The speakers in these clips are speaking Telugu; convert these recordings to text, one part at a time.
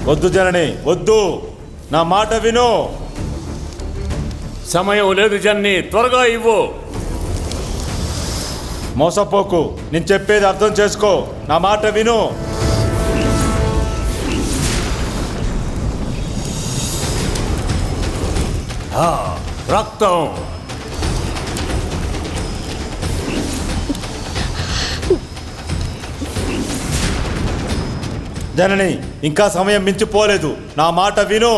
వద్దు జనని, వద్దు. నా మాట విను. సమయం లేదు జనని, త్వరగా ఇవ్వు. మోసపోకు, నేను చెప్పేది అర్థం చేసుకో. నా మాట విను. రక్తం. జనని, ఇంకా సమయం మించిపోలేదు. నా మాట విను.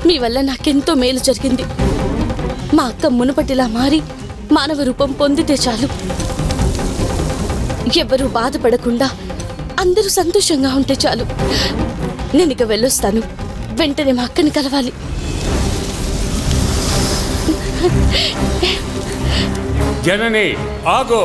మీ వల్ల నాకెంతో మేలు జరిగింది. మా అక్క మునుపటిలా మారి మానవ రూపం పొందితే చాలు. ఎవరూ బాధపడకుండా అందరూ సంతోషంగా ఉంటే చాలు. నేను ఇక వెళ్ళొస్తాను. వెంటనే మా అక్కని కలవాలి. జనని ఆగో.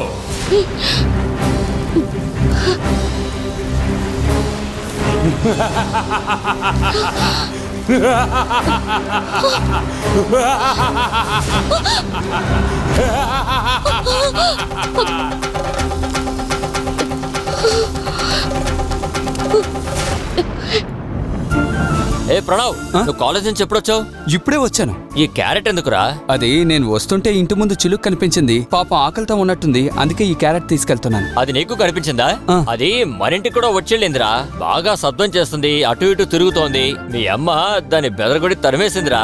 ఏ ప్రణవ్, నువ్వు కాలేజ్ నుంచి ఎప్పుడు వచ్చావు? ఇప్పుడే వచ్చాను. ఈ క్యారెట్ ఎందుకురా? అది నేను వస్తుంటే ఇంటి ముందు చిలుక్ కనిపించింది. పాపం ఆకలితో ఉన్నట్టుంది, అందుకే ఈ క్యారెట్ తీసుకెళ్తున్నాను. అది నీకు కనిపించిందా? ఆ. అది మరింటికి కూడా వచ్చేళ్ళిందిరా. బాగా శబ్దం చేస్తుంది, అటు ఇటు తిరుగుతోంది. మీ అమ్మ దాన్ని బెదరగొడి తరిమేసిందిరా.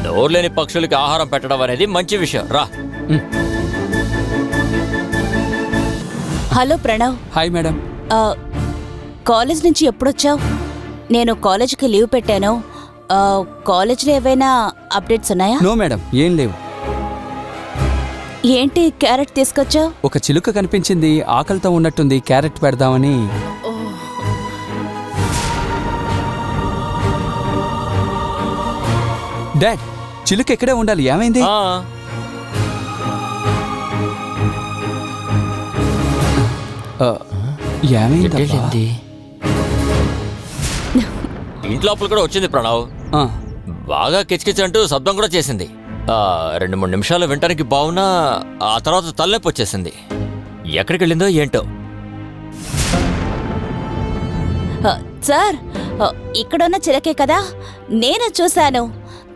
నోరులేని పక్షులకి ఆహారం పెట్టడం అనేది మంచి విషయం. రా. Hello Pranav. Hi madam. College నుంచి ఎప్పుడొచ్చావు? నేను కాలేజీకి లీవ్ పెట్టాను. కాలేజ్లో ఏవైనా అప్డేట్స్ ఉన్నాయా? నో మేడం, ఏం లేవు. ఏంటి క్యారెట్ తీసుకొచ్చావు? ఒక చిలుక కనిపించింది, ఆకలితో ఉన్నట్టుంది, క్యారెట్ పెడదామని. డాడ్, చిలుక ఎక్కడే ఉండాలి, ఏమైంది? ఆ, ఏమైంది? ఎట్టెళ్ళింది? ఇంట్లోపల కూడా వచ్చింది ప్రణవ్. బాగా కిచకిచ అంటూ శబ్దం కూడా చేసింది. 2-3 నిమిషాలు వినటానికి బాగున్నా ఆ తర్వాత తలనొప్పి వచ్చేసింది. ఎక్కడికి వెళ్ళిందో ఏంటో. సార్, ఇక్కడున్న చిలకే కదా, నేను చూశాను.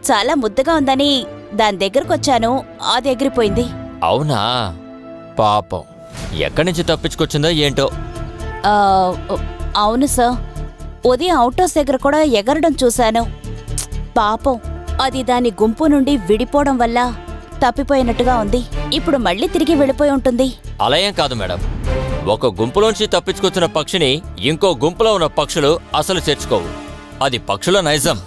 చాలా ముద్దుగా ఉందని దాని దగ్గరకు వచ్చాను, అది ఎగిరిపోయింది. అవునా? పాపం, ఎక్కడి నుంచి తప్పించుకొచ్చిందో ఏంటో. అవును సార్, ఉదయం అవుట్ హౌస్ దగ్గర కూడా ఎగరడం చూశాను. పాపం, అది దాని గుంపు నుండి విడిపోవడం వల్ల తప్పిపోయినట్టుగా ఉంది. ఇప్పుడు మళ్ళీ తిరిగి వెళ్ళిపోయి ఉంటుంది. అలా ఏం కాదు మేడం. ఒక గుంపులోంచి తప్పించుకొచ్చిన పక్షిని ఇంకో గుంపులో ఉన్న పక్షులు అసలు చేర్చుకోవు. అది పక్షుల నైజం.